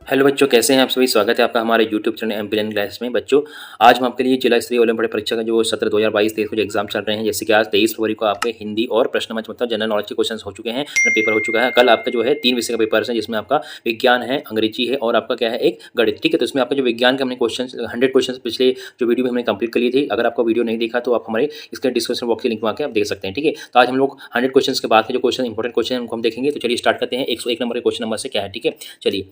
Hello बच्चों, कैसे हैं आप सभी। स्वागत है आपका हमारे यूट्यूब चैनल एमपीएन क्लास में। बच्चों, आज हम आपके लिए जिला स्तरीय ओलंपियाड परीक्षा का जो सत्र 2022-23 के जो एग्जाम चल रहे हैं, जैसे कि आज 23 फरवरी को आपके हिंदी और प्रश्न मंच मतलब जनरल नॉलेज के क्वेश्चन हो चुके हैं, पेपर हो चुका है। कल आपका जो है 3 विषय का पेपर है, जिसमें आपका विज्ञान है, अंग्रेजी है और आपका क्या है एक गणित। ठीक है, तो इसमें आपका जो विज्ञान के हमने क्वेश्चन 100 क्वेश्चन पिछले जो वीडियो में हमने कंप्लीट कर लिए थे। अगर आपको वीडियो नहीं देखा तो आप हमारे इसके डिस्क्रिप्शन बॉक्स के लिंक में आके आप देख सकते हैं। ठीक है, तो आज हम लोग 100 क्वेश्चन के बाद के जो क्वेश्चन इंपॉर्टेंट क्वेश्चन उनको हम देखेंगे। तो चलिए स्टार्ट करते हैं 101 नंबर के क्वेश्चन नंबर से क्या है। ठीक है, चलिए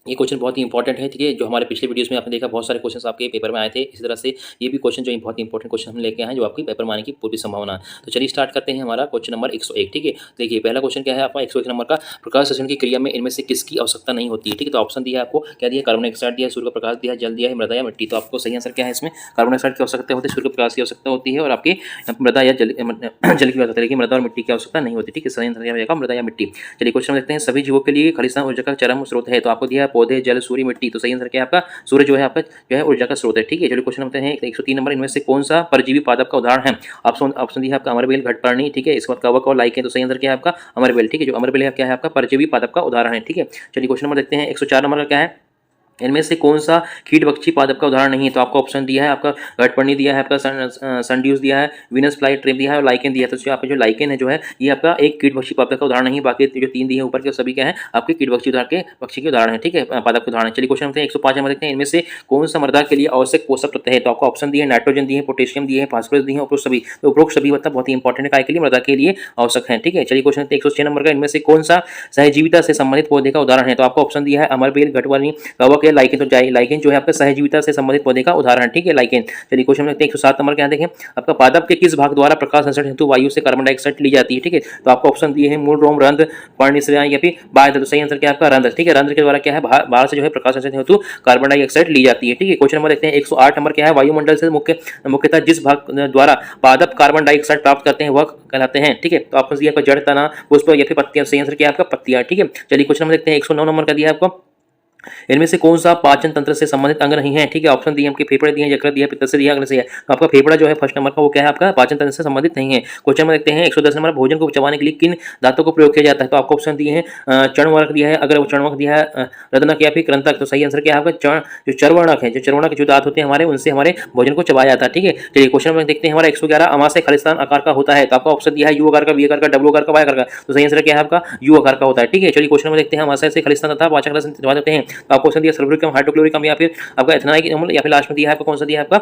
ये क्वेश्चन बहुत ही इंपॉर्टेंट है। ठीक है, जो हमारे पिछले वीडियोस में आपने देखा बहुत सारे क्वेश्चन आपके पेपर में आए थे, इसी तरह से ये भी क्वेश्चन जो बहुत इंपॉर्टेंट क्वेश्चन हम लेके आए हैं, जो आपकी पेपर में आने की पूरी संभावना है। तो चलिए स्टार्ट करते हैं हमारा क्वेश्चन नंबर 101। ठीक है, देखिए पहला क्वेश्चन क्या है आपका 101 नंबर का, प्रकाश संश्लेषण की क्रिया में इनमें से किसकी आवश्यकता नहीं होती है। ठीक है, तो ऑप्शन दिया है आपको, क्या दिया, कार्बन डाइऑक्साइड दिया है, सूर्य का प्रकाश दिया है, जल दिया है, मृदा या मिट्टी। तो आपको सही आंसर क्या है इसमें, कार्बन डाइऑक्साइड की आवश्यकता होती है, सूर्य के प्रकाश की आवश्यकता होती है और आपकी मृदा या जल जल की आवश्यकता, लेकिन मृदा और मिट्टी की आवश्यकता नहीं होती। ठीक है, सही आंसर क्या होगा, मृदा या मिट्टी। चलिए क्वेश्चन देखते हैं, सभी जीवों के लिए खालिस्तान ऊर्जा का चरम स्रोत है। तो आपको दिया है पौधे, जल, सूर्य, मिट्टी। तो सही आंसर क्या है आपका, सूर्य जो है आपका जो है ऊर्जा का स्रोत है। ठीक है, चलिए क्वेश्चन नंबर हैं 103 नंबर, इनमें से कौन सा परजीवी पादप का उदाहरण है। ऑप्शन दिया है आपका अमरबेल, घटपर्णी। ठीक है, इसके बाद कवक और लाइकेन। तो सही आंसर क्या है आपका अमरबेल। ठीक है, जो अमरबेल है क्या है आपका परजीवी पादप का उदाहरण है। ठीक है, चलिए क्वेश्चन नंबर देखते हैं 104 नंबर का क्या है, इनमें से कौन सा कीटभक्षी पादप का उदाहरण नहीं है। तो आपको ऑप्शन दिया है आपका घटपर्णी दिया है, आपका सनड्यूस दिया है, वीनस फ्लाई ट्रेप दिया है और लाइकेन दिया है। तो आपका जो लाइकेन है जो है ये आपका एक कीटभक्षी पादप का उदाहरण नहीं है, बाकी जो 3 दिए हैं ऊपर के सभी क्या है आपके कीटभक्षी उदाहरण के पक्षी के उदाहरण है। ठीक है, पादप के उदाहरण। चलिए क्वेश्चन 105 नंबर देखते हैं, इनमें से कौन सा मृदा के लिए आवश्यक पोषक तत्व है। तो आपको ऑप्शन दिए नाइट्रोजन दिए, पोटेशियम दिए, फास्फोरस दिए, उपरोक्त सभी। तो उपरोक्त सभी मतलब बहुत ही इंपॉर्टेंट है के लिए मृदा के लिए आवश्यक है। ठीक है, चलिए क्वेश्चन 106 नंबर का, इनमें से कौन सा सहजीविता से संबंधित पौधे का उदाहरण है। तो आपको ऑप्शन दिया है अमरबेल, घटपर्णी, कवक या लाइकेन। तो लाइकेन जो है आपका सहजीविता से संबंधित पौधे का उदाहरण। ठीक है, लाइकेन। चलिए क्वेश्चन नंबर 107 नंबर क्या देखें, आपका पादप के किस भाग द्वारा प्रकाश संश्लेषण हेतु वायु से कार्बन डाइऑक्साइड ली जाती है। ठीक है, तो आपको ऑप्शन दिए हैं मूल, रोम, रंध्र, पर्णिश्रिया या फिर बाह्य। तो सही आंसर क्या है आपका रंध्र। ठीक है, रंध्र के द्वारा क्या है बाहर से जो है प्रकाश संश्लेषण हेतु कार्बन डाइऑक्साइड ली जाती है। ठीक है, क्वेश्चन नंबर देखते हैं 108 नंबर क्या है, वायुमंडल से मुख्यतः जिस भाग द्वारा पादप कार्बन डाइऑक्साइड प्राप्त करते हैं वह कहलाते हैं। ठीक है, तो ऑप्शन दिया आपका जड़, तना, पुष्प या फिर पत्तियां। सही आंसर क्या है आपका पत्तियां। ठीक है, चलिए क्वेश्चन नंबर देखते हैं 109 नंबर का दिया है आपको, इनमें से कौन सा पाचन तंत्र से संबंधित अंग नहीं है। ठीक है, ऑप्शन दिए आपके फेफड़े दिए, यकृत दिया, पित्त दिया, अग्न से है। तो आपका फेफड़ा जो है फर्स्ट नंबर का वो क्या है आपका पाचन तंत्र से संबंधित नहीं है। क्वेश्चन में देखते हैं 110 नंबर, भोजन को चबाने के लिए किन दांतों को प्रयोग किया जाता है। तो आपको ऑप्शन दिए हैं चर्णवर्क दिया है, अगर वो चर्णवर्क दिया है, रत्नक या फिर कृंतक। तो सही आंसर क्या है आपका जो चर्वणक है, जो चर्वणक जो दांत होते हैं हमारे, उनसे हमारे भोजन को चबाया जाता है। ठीक है, चलिए क्वेश्चन में देखते हैं हमारा 111, अमाशय खालिस्तान आकार का होता है। तो आपका ऑप्शन दिया है यू आकार का, वी आकार का, डब्ल्यू आकार का, वाई आकार का। तो सही आंसर क्या है आपका यू आकार का होता है। ठीक है, चलिए क्वेश्चन में देखते हैं अमाशय से खालिस्तान तथा पाचन का होते हैं। तो आपको ऑप्शन दिया सल्फ्यूरिक, हाइड्रोक्लोरिक या फिर आपका एथेनॉइक अम्ल या फिर लास्ट में दिया है आपको कौन सा दिया है आपका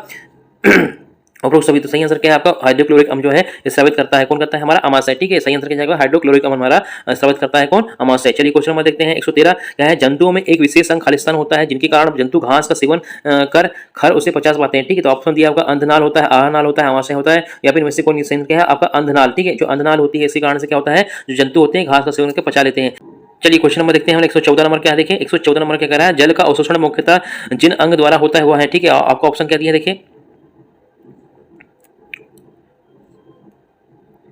उपरोक्त सभी। तो सही आंसर क्या है आपका हाइड्रोक्लोरिक अम्ल जो है स्रावित करता है, कौन करता है हमारा अमाशय। ठीक है, सही आंसर क्या जाएगा हाइड्रोक्लोरिक अम्ल हमारा स्रावित करता है कौन, अमाशय। चलिए क्वेश्चन नंबर देखते हैं 113 क्या है, जंतुओं में एक विशेष अंग खालिस्तान होता है जिनके कारण जंतु घास का सेवन कर खर उसे पचा पाते हैं। ठीक है, तो ऑप्शन दिया आपका अंधनाल होता है, आहारनाल होता है, अमाशय होता है या फिर इनमें से कौन सही क्या है आपका अंधनाल। ठीक है, जो अंधनाल होती है इसी कारण से क्या होता है, जो जंतु होते हैं घास का सेवन करके पचा लेते हैं। चलिए क्वेश्चन नंबर देखते हैं हम 114 नंबर क्या देखें, 114 नंबर क्या कह रहा है, जल का अवशोषण मुख्यतः जिन अंग द्वारा होता है वह है। ठीक है, आपको ऑप्शन क्या दिया देखिए,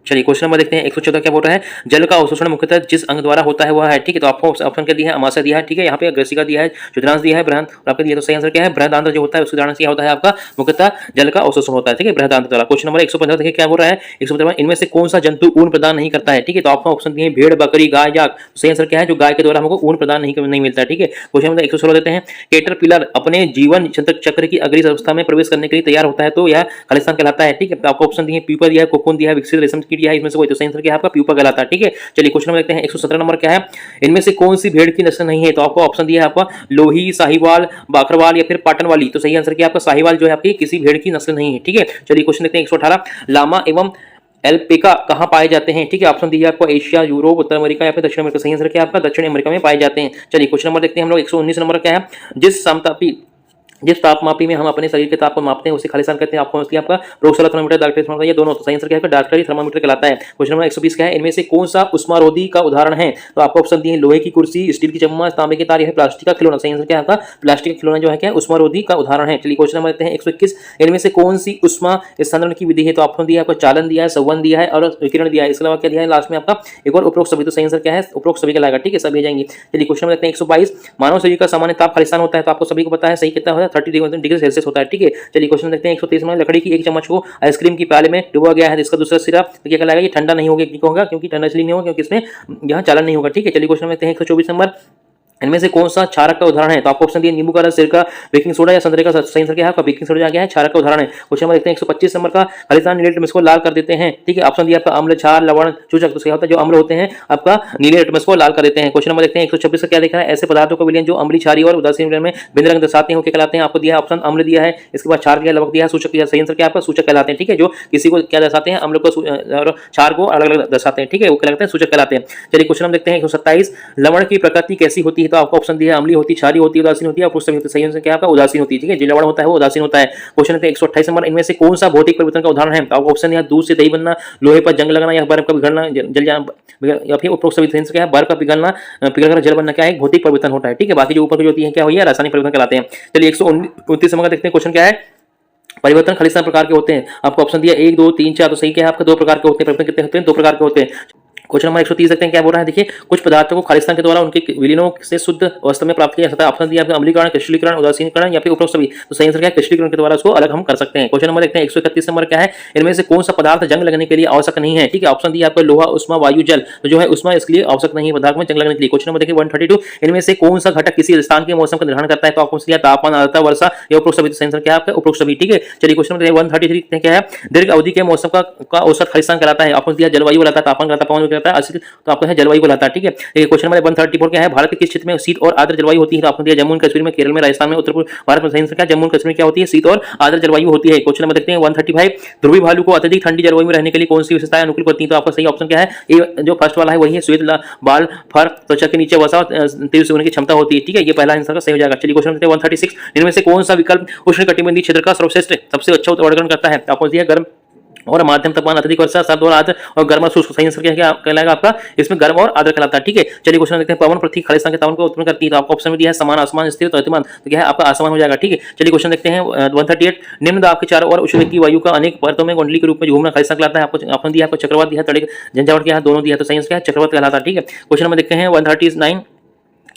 चलिए क्वेश्चन नंबर देखते हैं 114 क्या बोल रहा है, जल का अवशोषण मुख्यतः जिस अंग द्वारा होता है वह है। ठीक है, तो आपको ऑप्शन क्या दिया है अमाशय दिया है। ठीक है, यहाँ पे ग्रसिका दिया है, क्षुद्रांश दिया है, बृहद और आपका दिया। तो सही आंसर क्या है बृहदांत्र जो होता है उसके उदाहरण से क्या होता है आपका मुख्यतः जल का अवशोषण होता है। ठीक है, बृहदांत्र द्वारा। क्वेश्चन नंबर 115 देखिए क्या बोल रहा है 115, इनमें से कौन सा जंतु ऊन प्रदान नहीं करता है। ठीक है, तो आपको ऑप्शन दिए भेड़, बकरी, गाय, याक। सही आंसर क्या है जो गाय के द्वारा हमको ऊन प्रदान नहीं मिलता है। ठीक है, क्वेश्चन नंबर 116 देते हैं, कैटरपिलर अपने जीवन चक्र की अगली अवस्था में प्रवेश करने के लिए तैयार होता है तो यह खालिस्तान कहलाता है। ठीक है, तो आपको ऑप्शन दिए प्यूपा दिया है, कोकून दिया है, विकसित रेशम कीट दिया है, इसमें से कोई। तो सही आंसर क्या है आपका प्यूपा कहलाता है। ठीक है, चलिए क्वेश्चन नंबर देखते हैं 117 नंबर क्या है, इनमें से कौन सी भेड़ की नस्ल नहीं है। तो आपको ऑप्शन दिया है आपका लोही, साहिवाल, बाखरवाल या फिर पाटन वाली। तो सही आंसर क्या है आपका साहिवाल जो है आपकी किसी भेड़ की नस्ल नहीं है। ठीक है, चलिए क्वेश्चन देखते हैं 118, लामा एवं एल्पेका कहाँ पाए जाते हैं। ठीक है, ऑप्शन दिया आपको एशिया, यूरोप, उत्तर अमेरिका या फिर दक्षिण अमेरिका। सही आंसर क्या है आपका दक्षिण अमेरिका में पाए जाते हैं। चलिए क्वेश्चन नंबर देखते हैं हम लोग 119 नंबर क्या है, जिस तापमापी में हम अपने शरीर के ताप को मापते हैं उसे खालिस्तान कहते हैं। आपको आपका प्रोक्सोलर थर्मोमीटर, डार्क थर्मोमीटर, ये दोनों। तो सही आंसर क्या है डार्क थर्मोमीटर कहलाता है। क्वेश्चन नंबर 120 क्या है, इनमें से कौन सा उष्मारोधी का उदाहरण है। तो आपको ऑप्शन दिए लोहे की कुर्सी, स्टील की चम्मच, तांबे की तार या प्लास्टिक का खिलौना। सही आंसर क्या है आपका प्लास्टिक का खिलौना जो है क्या उष्मारोधी का उदाहरण है। चलिए क्वेश्चन नंबर देखते हैं 121, इनमें से कौन सी उष्मा स्थानांतरण की विधि है। तो ऑप्शन दिया आपको चालन दिया है, संवन दिया है और विकिरण दिया है। इसके अलावा क्या दिया है लास्ट में आपका एक और उपरोक्त सभी। तो सही आंसर क्या है उपरोक्त सभी कहलाएगा। ठीक है, सब भेज जाएंगे। चलिए क्वेश्चन नंबर देखते हैं 122, मानव शरीर का सामान्य ताप खालिस्तान होता है। तो आपको सभी को पता है सही कितना होता है 30 डिग्री सेल्सियस होता है। ठीक है, चलिए क्वेश्चन देखते हैं 123 में, लकड़ी की एक चम्मच को आइसक्रीम की प्याले में डुबा गया है, इसका दूसरा सिरा तो क्या कहलाएगा, ये ठंडा नहीं होगा। क्यों होगा, क्योंकि ठंडा इसलिए नहीं होगा क्योंकि इसमें यहाँ चालन नहीं होगा। ठीक है, चलिए क्वेश्चन देखते हैं 124 नंबर, इनमें से कौन सा क्षारक का उदाहरण है? तो आपको ऑप्शन दिए नींबू का रस, सिरका, बेकिंग सोडा या संतरे का सही आंसर क्या है आपका? बेकिंग सोडा आ गया है, क्षारक का उदाहरण है। क्वेश्चन नंबर देखते हैं 125 नंबर का, खालिस्तान नीले लिटमस को लाल कर देते हैं। ठीक है, ऑप्शन दिया आपका अम्ल, क्षार, लवण, चूचक। तो क्या होता है, जो अम्ल होते हैं आपका नीले लिटमस को लाल कर देते हैं। क्वेश्चन नंबर देखते हैं 126 का, क्या देखा है? ऐसे पदार्थों को विलयन जो अम्लीय, क्षारीय और उदासीन विलयन में भिन्न रंग दर्शाते हैं वो क्या कहलाते हैं? आपको दिया है ऑप्शन अम्ल दिया है, इसके बाद क्षार दिया, लवक दिया है, सूचक दिया। सही आंसर क्या है आपका? सूचक कहलाते हैं। ठीक है, जो किसी को क्या दर्शाते हैं? अम्ल को और क्षार को अलग अलग दर्शाते हैं। ठीक है, वो क्या कहलाते हैं? सूचक कहलाते हैं। चलिए क्वेश्चन नंबर देखते हैं 127, लवण की प्रकृति कैसी होती है? तो आपको ऑप्शन दिया है अम्लीय होती है, क्षारीय होती है, उदासीन होती है, और पुष्ट होती है। सही आंसर क्या आपका? उदासीन होती है। ठीक है, जो लवण होता है वो उदासीन होता है। क्वेश्चन नंबर 128 नंबर, इनमें से कौन सा भौतिक परिवर्तन का उदाहरण है? तो आपको ऑप्शन दिया दूध से दही बनना, लोहे पर जंग लगना, या बर्फ का पिघलना, जल जाना, या फिर उपरोक्त सभी आंसर क्या है? बर्फ का पिघलकर जल बनना क्या है? भौतिक परिवर्तन होता है। ठीक है, बाकी जो ऊपर की होती है क्या हुई है? रासायनिक परिवर्तन कहलाते हैं। चलिए 129 नंबर का देखते हैं, क्वेश्चन क्या है? परिवर्तन खालिस्तान प्रकार के होते हैं। आपको ऑप्शन दिया 1 2 3 4। तो सही क्या है आपका? 2 प्रकार के होते हैं। परिवर्तन कितने होते हैं? 2 प्रकार के होते हैं। क्वेश्चन नंबर 130 देखते हैं, क्या बोल रहा है? देखिए, कुछ पदार्थों को खालिस्तान के द्वारा उनके विलीनों से शुद्ध अवस्था में प्राप्त किया जाता है। ऑप्शन दिया आपका अम्लीकरण, क्रिस्टलीकरण, उदासीनीकरण, या फिर उपरोक्त सभी। तो सही आंसर क्या है? क्रिस्टलीकरण के द्वारा उसको अलग हम कर सकते हैं। क्वेश्चन नंबर देखते हैं 131 नंबर, क्या है? इनमें से कौन सा पदार्थ जंग लगने के लिए आवश्यक नहीं है? ठीक है, ऑप्शन दिया आपका लोहा, उष्मा, वायु, जल। तो जो है उष्मा इसके लिए आवश्यक नहीं है पदार्थ में जंग लगने के लिए। क्वेश्चन नंबर देखिए 132, इनमें से कौन सा घटक किसी स्थान के मौसम का निर्धारण करता है? तो आपको दिया तापमान, आर्द्रता, वर्षा या उपरोक्त सभी। तो सही आंसर क्या है आपका? उपरोक्त सभी। ठीक है, चलिए क्वेश्चन नंबर 133 क्या है? दीर्घ अवधि के मौसम का औसत खालिस्तान कहलाता है। आपको दिया जलवायु कहलाता है, तापमान कहलाता है, पवन कहलाता है, तो आपको है जलवायु कहलाता है। ठीक है, क्वेश्चन नंबर 134 क्या है? भारत के किस क्षेत्र में शीत और आर्द्र जलवायु होती है? तो आपको दिया जम्मू एंड कश्मीर में, केरल में, राजस्थान में, उत्तर पूर्व भारत में। सही आंसर क्या? जम्मू एंड कश्मीर क्या होती है? शीत और आर्द्र जलवायु होती है। क्वेश्चन नंबर देखते हैं 135, ध्रुवी भालू को अत्यधिक ठंडी जलवायु में रहने के लिए कौन सी विशेषताएं अनुकूल होती है? तो आपका सही ऑप्शन क्या है? ये जो फर्स्ट वाला है वही है, श्वेत बाल, फर, त्वचा के नीचे वसा तीव्र से होने की क्षमता होती है। ठीक है, ये पहला आंसर का सही हो जाएगा। चलिए क्वेश्चन देखते हैं 136, इनमें से कौन सा विकल्प उष्णकटिबंधीय क्षेत्र का सर्वश्रेष्ठ सबसे अच्छा वर्णन करता है? आपको दिया गर्म और माध्यम तापमान, अत्यधिक वर्षा, सर्द और आर्द्र, और गर्म और शुष्क। सही आंसर क्या कहलाएगा आपका? इसमें गर्म और आर्द्र कहलाता है। ठीक है, चलिए क्वेश्चन देखते हैं, पवन पृथ्वी खालिस्तान के तापमान को उत्पन्न करती है। तो आपको ऑप्शन में दिया है समान, आसमान, स्थिर, गतिमान। तो क्या है आपका? आसमान हो जाएगा। ठीक है, चलिए क्वेश्चन देखते हैं 138, निम्न दाब के चारों ओर उष्ण की वायु का अनेक परतों में कुंडली के रूप में घूमना खालिस्तान कहलाता है। आपको ऑप्शन दिया है, आपको चक्रवात दिया है, तड़े झंझावट क्या है? दोनों दिया है। तो सही आंसर क्या है? चक्रवात कहलाता है। ठीक है, क्वेश्चन नंबर देखते हैं 139,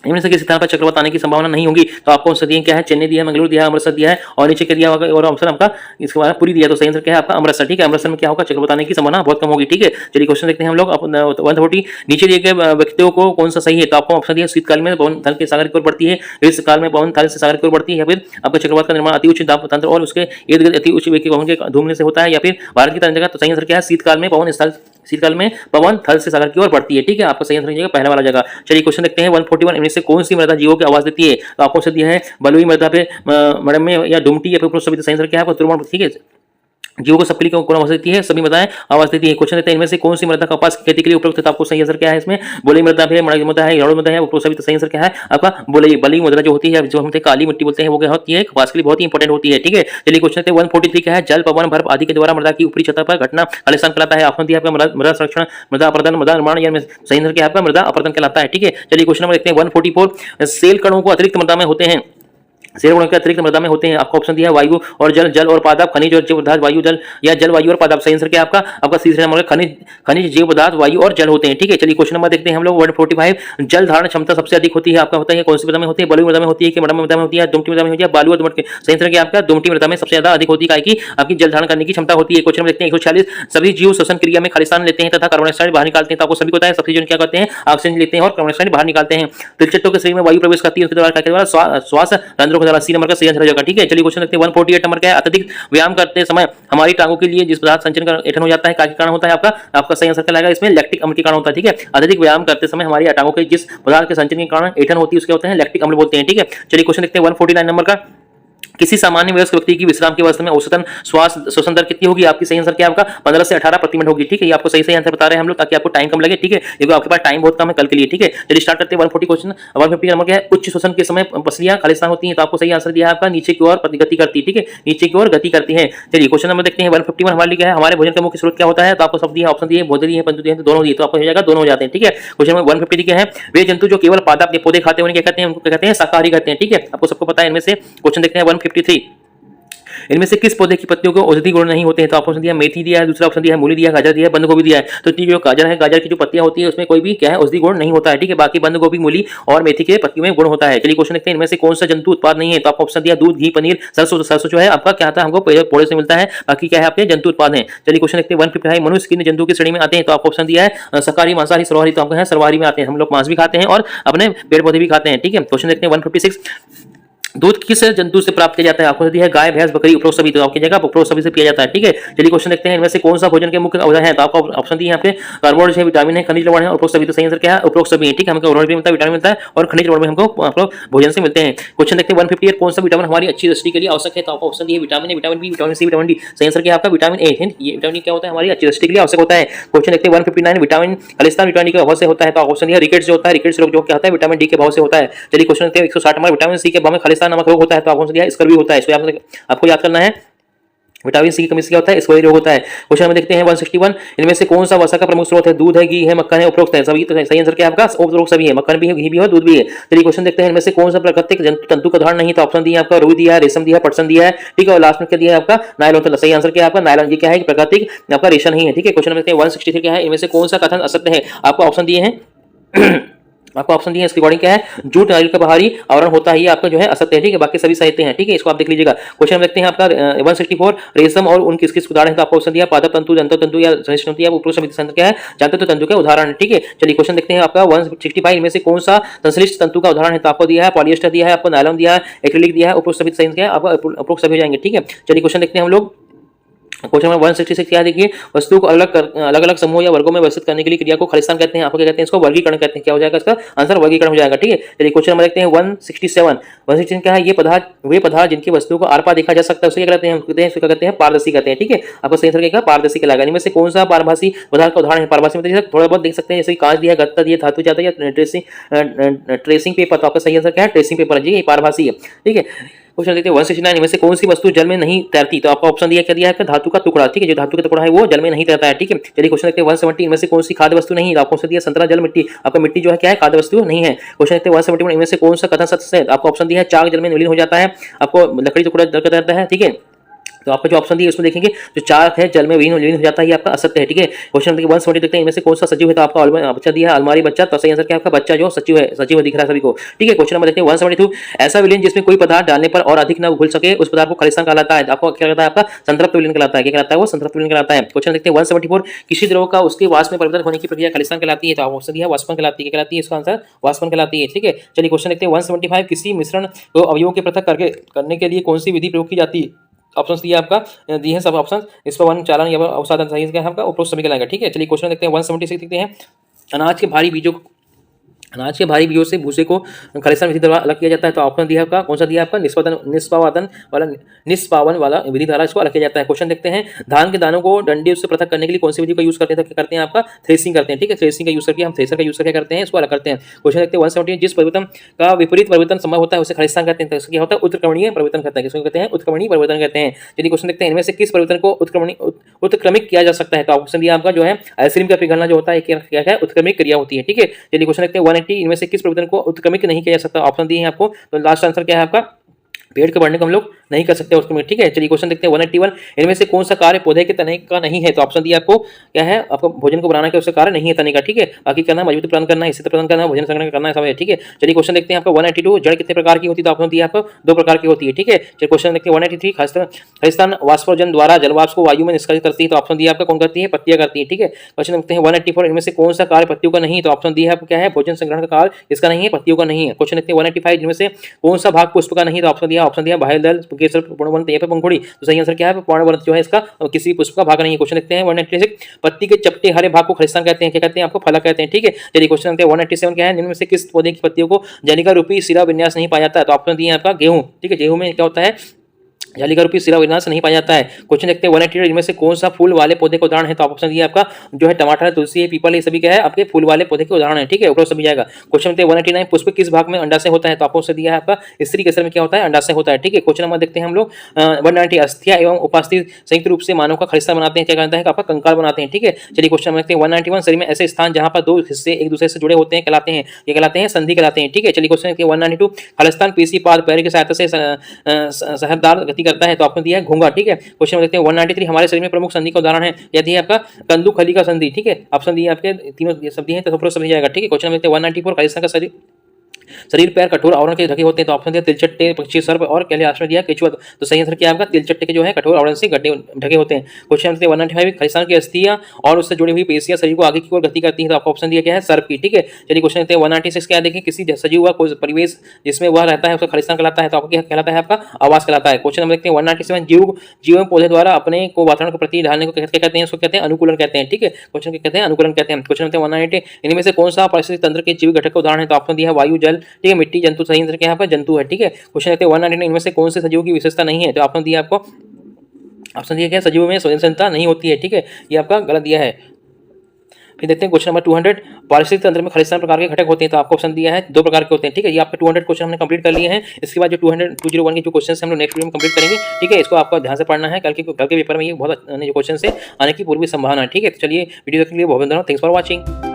इनमें से किसी स्थान पर चक्रवात आने की संभावना नहीं होगी। तो आपको आंसर दिया क्या है? चेन्नई दिया है, मंगलुरु दिया है, अमृतसर दिया है, और नीचे क्या दिया होगा? और ऑप्शन आपका इसके बाद पूरी दिया। तो सही आंसर क्या है आपका? अमृतसर। ठीक है, अमृतसर में क्या होगा? चक्रवात आने की संभावना बहुत कम होगी। ठीक है, चलिए क्वेश्चन देखते हैं हम लोग 140, नीचे दिए गए व्यक्तियों को कौन सा सही है? तो आपको ऑप्शन दिया शीतकाल में पवन थल के सागर की ओर बढ़ती है, ग्रीष्मकाल में पवन थल से सागर की ओर बढ़ती है, या फिर आपका चक्रवात का निर्माण अति उच्च दाब तंत्र और उसके इर्द गिर्द अति उच्च वेग के पवन के धूमने से होता है, या फिर भारत की तरह जगह। तो सही आंसर क्या है? शीतकाल में पवन थल से सागर की ओर बढ़ती है। ठीक है, आपका सही आंसर हो पहला वाला जगह। चलिए क्वेश्चन देखते हैं 141, इनमें से कौन सी मृदा जीवों की आवाज देती है? तो आपको दिया है बलुई मृदा पे, मड़म में, या डुमटी, या फिर सभी। सही आंसर क्या है? तुरमण। ठीक है, जीवों को सबके लिए कौन आवाज देती है? सभी मृदाएं आवाज देती है। क्वेश्चन देते हैं, इनमें से कौन सी मृदा कपास की खेती के लिए उपयुक्त है? तो आपको सही आंसर क्या है? इसमें बोलई मृदा है, मड़ई मृदा है, याड़ू मृदा है, उपरोक्त सभी। तो सही आंसर क्या है आपका? बलुई मृदा जो होती है, जो हम काली मिट्टी बोलते हैं, वो क्या होती है? कपास के लिए बहुत ही इंपॉर्टेंट होती है। ठीक है, चलिए क्वेश्चन देते हैं 143 क्या है? जल, पवन, बर्फ आदि के द्वारा मृदा की ऊपरी सतह पर घटना खालिस्तान कहलाता है। ऑप्शन दिया आपका मृदा संरक्षण, मृदा अपर्दन, मृदा निर्माण, या सही आंसर क्या है आपका? मृदा अपर्दन कहलाता है। ठीक है, चलिए क्वेश्चन नंबर देखते हैं 144, सेल कणों को अतिरिक्त मृदा में होते हैं, सेल कणों के अतिरिक्त मृदा में होते हैं। आपको ऑप्शन दिया है वायु और जल, जल और पादप, खनिज और जैव पदार्थ, वायु, जल, या जल, वायु और पादप। सही आंसर क्या है आपका तीसरे नंबर खनिज, जैव पदार्थ, वायु और जल होते हैं। ठीक है, चलिए क्वेश्चन नंबर देखते हैं हम लोग 145, जल धारण क्षमता सबसे अधिक होती है आपका होता है कौन सी मृदा में होती है? बलुई मृदा में होती है, कि मड़म मृदा में होती है, दुमटी मृदा में होती है, बालू और दोमट के। सही आंसर क्या आपका? दुमटी मृदा में सबसे ज्यादा अधिक होती है, कि आपकी जल धारण करने की क्षमता होती है। क्वेश्चन नंबर देखते हैं 146, सभी जीव श्वसन क्रिया में खालिस्तान लेते हैं तथा कार्बन डाइऑक्साइड बाहर निकालते हैं। तो आपको सभी को पता है सभी जीव क्या करते हैं? ऑक्सीजन लेते हैं और कार्बन डाइऑक्साइड बाहर निकालते हैं। त्रिचट्टों के शरीर में वायु प्रवेश करती है, उसके द्वारा श्वास रंध्रों के द्वारा। सी नंबर का सही आंसर हो जाएगा। ठीक है, चलिए क्वेश्चन देखते हैं 148 नंबर क्या है? अत्यधिक व्यायाम करते समय हमारी टांगों के लिए जिस पदार्थ संचरण का ऐठन हो जाता है, क्या कारण होता है आपका सही आंसर क्या लगेगा? इसमें लैक्टिक अम्ल के कारण होता है। ठीक है, अत्यधिक व्यायाम करते समय हमारी टांगों के जिस पदार्थ के संचरण के कारण ऐठन होती है उसके होते हैं लैक्टिक अम्ल बोलते हैं। ठीक है, चलिए क्वेश्चन देखते हैं 149 नंबर का, किसी सामान्य वयस्क व्यक्ति की विश्राम की अवस्था में औसतन श्वास श्वसन दर कितनी होगी? आपकी सही आंसर क्या आपका? 15 से 18 प्रति मिनट होगी। ठीक है, ये आपको सही आंसर बता रहे हैं हम लोग, ताकि आपको टाइम कम लगे। ठीक है, क्योंकि आपके पास टाइम बहुत कम है कल के लिए। ठीक है, चलिए स्टार्ट करते हैं 140 क्वेश्चन। 150 नंबर क्या है? उच्च श्वसन के समय पसलियां खालिस्तान होती हैं। तो आपको सही आंसर दिया है आपका नीचे की ओर गति करती है। ठीक है, नीचे की ओर गति करती है। चलिए क्वेश्चन नंबर देखते हैं 151 हमारे लिए क्या है? हमारे भोजन का मुख्य स्रोत क्या होता है? तो आपको सब दिया ऑप्शन दिए, भोजन दिए, पंच दिए, दोनों दिए। तो आपको हो जाएगा दोनों हो जाते हैं। ठीक है, क्वेश्चन नंबर 150 क्या है? वे जंतु जो केवल पादप के पौधे खाते हैं उन्हें क्या कहते हैं? उनको क्या कहते हैं? शाकाहारी कहते हैं। ठीक है, आपको सबको पता है। इनमें से क्वेश्चन देखते हैं 153, इनमें से किस पौधे की पत्तियों को औषधि गुण नहीं होते हैं? तो ऑप्शन दिया मेथी दिया है, दूसरा ऑप्शन दिया है मूली दिया है, गाजर दिया है, बंद गोभी दिया है। तो जो गाजर है, गाजर की जो पत्तियां होती है उसमें कोई भी क्या है औषधि गुण नहीं होता है, ठीक है। बाकी बंद गोभी, मूली और मेथी के पत्तियों में गुण होता है। चलिए क्वेश्चन देखते हैं, इनमें से कौन सा जंतु उत्पाद नहीं है? तो आपको ऑप्शन दिया दूध, घी, पनीर, सरसों। सरसों जो है आपका क्या आता है, हमको पौधे से मिलता है, बाकी क्या है आपके जंतु उत्पाद है। चलिए क्वेश्चन देखते हैं 155 मनुष्य किन जंतु की श्रेणी में आते हैं? तो आपको ऑप्शन दिया है शाकाहारी, मांसाहारी, सर्वाहारी। तो आपको है सर्वाहारी में आते हैं, हम लोग मांस भी खाते हैं और अपने पेड़ पौधे भी खाते हैं, ठीक है। क्वेश्चन देखते हैं 156 दूध किस जंतु से प्राप्त किया जाता है? आपको दिया है गाय, भैंस, बकरी, उपरोक्त सभी। तो आपकी जगह उपरोक्त सभी से किया जाता है, ठीक है। चलिए क्वेश्चन देखते हैं, इनमें से कौन सा भोजन के मुख्य अवयव है? तो आपको ऑप्शन दिए हैं आपके कार्बोहाइड्रेट है, विटामिन है, खनिज लवण है, उपरोक्त सभी। तो सही आंसर क्या है? उपरोक्त सभी है, ठीक है। हमको कार्बोहाइड्रेट भी मिलता है, विटामिन मिलता है और खनिज लवण भी हमको आपको भोजन से मिलते हैं। क्वेश्चन देखते हैं 158 कौन सा विटामिन हमारी अच्छी दृष्टि के लिए आवश्यक है? तो आपको ऑप्शन दिए vitamin A, vitamin B, vitamin C, vitamin D. सही आंसर क्या है आपका? विटामिन ए है। ये विटामिन क्या होता है? हमारी अच्छी दृष्टि के लिए आवश्यक होता है। क्वेश्चन देखते हैं 159 विटामिन खालिस्तान विटामिन डी के अभाव से होता है। तो ऑप्शन दिया रिकेट्स जो होता है, रिकेट्स रोग जो क्या होता है? विटामिन डी के अभाव से होता है। चलिए क्वेश्चन देखते हैं 160 हमारे विटामिन सी के अभाव में खालिस्तान नामक रोग होता है। तो ऑप्शन दिया इसका भी होता है। आपको याद करना है विटामिन सी की कमी से क्या होता है? इसको रोग होता है। क्वेश्चन में देखते हैं 161 इनमें से कौन सा वसा का प्रमुख स्रोत है? दूध है, घी है, मक्खन है, उपरोक्त है सभी। तो सही आंसर क्या है आपका? उपरोक्त सभी है, मक्खन भी है, घी भी है, दूध भी है। चलिए क्वेश्चन देखते हैं, इनमें से कौन सा प्राकृतिक तंतु का उदाहरण नहीं? तो ऑप्शन दिया आपका रुई दिया है, रेशम दिया है, पटसन दिया है, ठीक है। और लास्ट में क्या दिया है आपका? नायलॉन। तो सही आंसर क्या है आपका? नायलॉन। ये क्या है? प्राकृतिक आपका रेशम ही है, ठीक है। क्वेश्चन में देखते हैं 163 क्या है? इनमें से कौन सा कथन असत्य है? आपको ऑप्शन दिए हैं आपको ऑप्शन दिए इसके अकॉर्डिंग क्या है? जूट नारियल का बाहरी आवरण होता है, ये आपका जो है असत्य है, ठीक है। बाकी सभी सत्य हैं, ठीक है। इसको आप देख लीजिएगा। क्वेश्चन देखते हैं आपका 164 रेशम और उन किस किस उदाहरण है? तो आपको ऑप्शन दिया पादप तंतु, दंत तंतु या सहिष्णुता या उपरोक्त सभी क्या है? जानते तो तंतु के उदाहरण है, ठीक है। चलिए क्वेश्चन देखते हैं आपका 165 इनमें से कौन सा संश्लिष्ट तंतु का उदाहरण है? तो आपको दिया है पॉलिएस्टर दिया है, आपको नायलॉन दिया है, एक्रिलिक दिया है, उपरोक्त सभी सही क्या है आपका? उपरोक्त सभी हो जाएंगे, ठीक है। चलिए क्वेश्चन देखते हैं हम लोग क्वेश्चन नंबर 166 क्या देखिए वस्तु को अलग अलग समूह या वर्गों में व्यवस्थित करने के लिए क्रिया को खालिस्तान कहते हैं। आपको क्या कहते हैं? इसको वर्गीकरण कहते हैं। क्या हो जाएगा इसका आंसर? वर्गीकरण हो जाएगा, ठीक है। चलिए क्वेश्चन नंबर देखते हैं 167 क्या है? ये पदार्थ वे पदार्थ जिनकी वस्तु को आर पार देखा जा सकता है उसे क्या कहते हैं? क्या कहते हैं? पारदर्शी कहते हैं, ठीक है। आपको सही आंसर क्या? पारदर्शी कहलाएगा। इनमें से कौन सा पारभासी पदार्थ का उदाहरण है? पारभासी मतलब थोड़ा बहुत देख सकते हैं, जैसे कांच दिया, गत्ता दिया, धातु जाता है या ट्रेसिंग पेपर। तो आपका सही आंसर क्या है? ट्रेसिंग पेपर है, ये पारभासी है, ठीक है। क्वेश्चन देखते हैं 169 में से कौन सी वस्तु जल में नहीं तैरती? तो आपका ऑप्शन दिया क्या दिया है? धातु का टुकड़ा, ठीक है। जो धातु का टुकड़ा है वो जल में नहीं तैरता है, ठीक है। चलिए क्वेश्चन देखते हैं 170 में से कौन सी खाद्य वस्तु नहीं है? आपको ऑप्शन दिया संतरा, जल, मिट्टी। आपका मिट्टी जो है क्या है? खाद्य वस्तु नहीं है। क्वेश्चन देखते हैं 171 इनमें से कौन सा कथन सत्य है? आपको ऑप्शन दिया है चाक जल में विलीन हो जाता है, आपको लकड़ी टुकड़ा जल का तैरता है, ठीक है। तो आपका जो ऑप्शन दिया उसमें देखेंगे जो चाक है जल में विलीन हो जाता है, ये आपका असत्य है, ठीक है। क्वेश्चन देखिए 170 देखते हैं इनमें से कौन सा सचिव है? तो आपका बच्चा दिया है अलमारी बच्चा। तो सही आंसर क्या है आपका? बच्चा जो सचिव है, सचिव दिख रहा है सभी को, ठीक है। क्वेश्चन नंबर देखते हैं 172 ऐसा विलीन जिसमें कोई पदार्थ डालने पर और अधिक न घुल सके उस पदार्थ को खालिस्तान कहलाता है। आपको क्या कहता है? आपका संतृप्त विलीन कहलाता है। क्या कहलाता है? वो संतृप्त विलीन कहलाता है। क्वेश्चन देखते हैं 174 किसी द्रव का उसके वाष्प में परिवर्तन होने की प्रक्रिया खालिस्तान कहलाती है। तो ऑप्शन दिया वाष्पन कहलाती है। क्या कहलाती है? इसका आंसर वाष्पन कहलाती है, ठीक है। चलिए क्वेश्चन देखते हैं 175 किसी मिश्रण को अवयवों के पृथक करने के लिए कौन सी विधि प्रयोग की जाती है? ऑप्शन दिया आपका दिए हैं सब ऑप्शन इस पर वन चालन या अवसादन सही है आपका उपरोक्त सभी कहलाएगा, ठीक है। चलिए क्वेश्चन देखते हैं 176 देखते हैं अनाज के भारी बीजों से भूसे को खालिस्तान विधि द्वारा अलग किया जाता है। तो ऑप्शन दिया आपका कौन सा दिया आपका? निष्पावन वाला विधि द्वारा इसको अलग किया जाता है। क्वेश्चन देखते हैं धान के दानों को डंडे से पृथक करने के लिए कौन सी विधि का यूज करते हैं? तो करते हैं आपका थ्रेसिंग करते हैं, ठीक है। थ्रेसिंग का यूज करके हम थ्रेसर का यूज करके करते हैं, इसको अलग करते हैं। क्वेश्चन देखते हैं 170 जिस परिवर्तन का विपरीत परिवर्तन संभव होता है उसे खालिस्तान कहते हैं। तो क्या होता है? उत्क्रमणीय परिवर्तन कहते हैं। किसको कहते हैं? उत्क्रमणीय परिवर्तन कहते हैं। यदि क्वेश्चन देखते हैं इनमें से किस परिवर्तन को उत्क्रमिक किया जा सकता है? तो ऑप्शन दिया आपका जो है आइसक्रीम का पिघलना जो होता है क्या है? उत्क्रमिक क्रिया होती है, ठीक है। यदि क्वेश्चन देखते हैं 180 इनमें से किस परिवर्तन को उत्क्रमिक नहीं किया जा सकता? ऑप्शन दिए हैं आपको। तो लास्ट आंसर क्या है आपका? पेड़ के बढ़ने को हम लोग नहीं कर सकते उसको, ठीक है। चलिए क्वेश्चन देखते हैं 181 इनमें से कौन सा कार्य पौधे के तने का नहीं है? तो ऑप्शन दिया आपको क्या है? आपको भोजन को बनाना क्या उसका कार्य नहीं है तने का, ठीक है। बाकी करना मजबूती प्रदान करना, हिस्से प्रदान करना, भोजन संग्रह करना है सब है, ठीक है। चलिए क्वेश्चन देखते हैं आपका 182 जड़ कितने प्रकार की होती है? तो ऑप्शन दिया आपको 2 प्रकार की होती है, ठीक है। चलिए क्वेश्चन देखते हैं 183 खालिस्तान वाष्पोजन द्वारा जलवाष्प को वायु में निष्कासित करती है। तो ऑप्शन दिया आपका कौन करती है? पत्तियां करती है, ठीक है। क्वेश्चन देखते हैं 184 इनमें से कौन सा कार्य पत्तियों का नहीं? तो ऑप्शन दिया है आपको क्या है? भोजन संग्रहण का कार्य इसका नहीं है, पत्तियों का नहीं है। क्वेश्चन देखते हैं 185 इनमें से कौन सा भाग पुष्प का नहीं? तो ऑप्शन दिया बाह्य दल केसर पूर्णवंत या पंखुड़ी। तो सही आंसर क्या है? पूर्णवंत जो है इसका किसी पुष्प का भाग नहीं है। क्वेश्चन देखते हैं 196 पत्ती के चपटे हरे भाग को खालिस्तान कहते हैं। क्या कहते हैं? आपको फलक कहते हैं, ठीक है। चलिए क्वेश्चन देखते हैं 187 क्या है? इनमें से किस पौधे की पत्तियों को जलिका रूपी सिरा विन्यास नहीं पाया जाता है? तो ऑप्शन दिए आपका गेहूं, ठीक है। गेहूं में क्या होता है? जालिका रूपी सिरा विन्यास नहीं पाया जाता है। क्वेश्चन देखते हैं 188 इनमें से कौन सा फूल वाले पौधे का उदाहरण है? तो ऑप्शन दिया आपका जो है टमाटर है, तुलसी है, पीपल है, सभी क्या है? आपके फूल वाले पौधे के उदाहरण है, ठीक है। ऊपर सभी जाएगा। क्वेश्चन देखते हैं 189 पुष्प किस भाग में अंडाशय होता है? तो आपको दिया है आपका स्त्री केसर में क्या होता है? अंडाशय होता है, ठीक है। क्वेश्चन नंबर देखते हैं हम लोग 190 अस्थिया एवं उपास्थि संयुक्त रूप से मानव का खालिस्तान बनाते हैं। क्या कहता है? आपका कंकाल बनाते हैं, ठीक है। चलिए क्वेश्चन नंबर देखते हैं 191 शरीर में ऐसे स्थान जहां पर 2 हिस्से एक दूसरे से जुड़े होते हैं कहलाते हैं। ये कहलाते हैं संधि कहलाते हैं, ठीक है। चलिए क्वेश्चन देखते हैं 192 खालिस्तान पीसी पाद पैर की सहायता से सहरदार गति करता है? तो ऑप्शन दिया है घोंघा, ठीक है। क्वेश्चन देखते हैं 193 हमारे शरीर में प्रमुख संधि का उदाहरण है, यदि है आपका कंदुखलिका संधि, ठीक है। ऑप्शन दिए आपके तीनों शब्द हैं तो समझ जाएगा, ठीक है। क्वेश्चन देखते हैं 194 खालिस्तान का शरीर पैर कठोर आवरण के ढके होते हैं, तो ऑप्शन दिया तिलचट्टे, पक्षी, सर्प और पहले आश्रय दिया केचुआ। तो सही आंसर क्या आपका तिलचट्टे के जो है कठोर आवरण से ढके होते हैं। क्वेश्चन नंबर 195 खालिस्तान की अस्थियां और उससे जुड़ी हुई पेशियां शरीर को आगे की ओर गति करती हैं, तो आपका ऑप्शन दिया क्या है सर्प की, ठीक है। चलिए क्वेश्चन नंबर 196 क्या देखें, किसी सजीव हुआ कोई परिवेश जिसमें वह रहता है उसका खालिस्तान कहलाता है, तो आपको क्या कहलाता है? आपका आवास कहलाता है। क्वेश्चन नंबर देखते हैं 197 जीव एवं पौधे द्वारा अपने को वातावरण के प्रति ढालने को क्या कहते हैं? उसको कहते हैं अनुकूलन कहते हैं, ठीक है। क्वेश्चन क्या कहते हैं? अनुकूलन कहते हैं। क्वेश्चन नंबर 198 इनमें से कौन सा पारिस्थितिक तंत्र के जीव घटक का उदाहरण है? तो ऑप्शन दिया है वायु, जल, ठीक है, मिट्टी, जंतु। सही आंसर क्या है? जंतु है, ठीक है। क्वेश्चन देखते हैं 199 इनमें से कौन से सजीवों की विशेषता नहीं है? तो ऑप्शन दिया आपको, ऑप्शन दिया क्या? सजीवों में संवेदनशीलता नहीं होती है, ठीक है। ये आपका गलत दिया है। फिर देखते हैं क्वेश्चन नंबर 200 पारिस्थितिक तंत्र में खालिस्तान प्रकार के घटक होते हैं, तो आपको ऑप्शन दिया है 2 प्रकार के होते हैं, ठीक है। ये आपके 200 क्वेश्चन हमने कंप्लीट कर लिए हैं। इसके बाद जो 201 के जो क्वेश्चन हम लोग नेक्स्ट वीडियो में कंप्लीट करेंगे, ठीक है। इसको आपको ध्यान से पढ़ना है, कल के पेपर में ये बहुत जो क्वेश्चन से आने की पूरी संभावना है, ठीक है। तो चलिए वीडियो देखने के लिए बहुत धन्यवाद, थैंक्स फॉर वॉचिंग।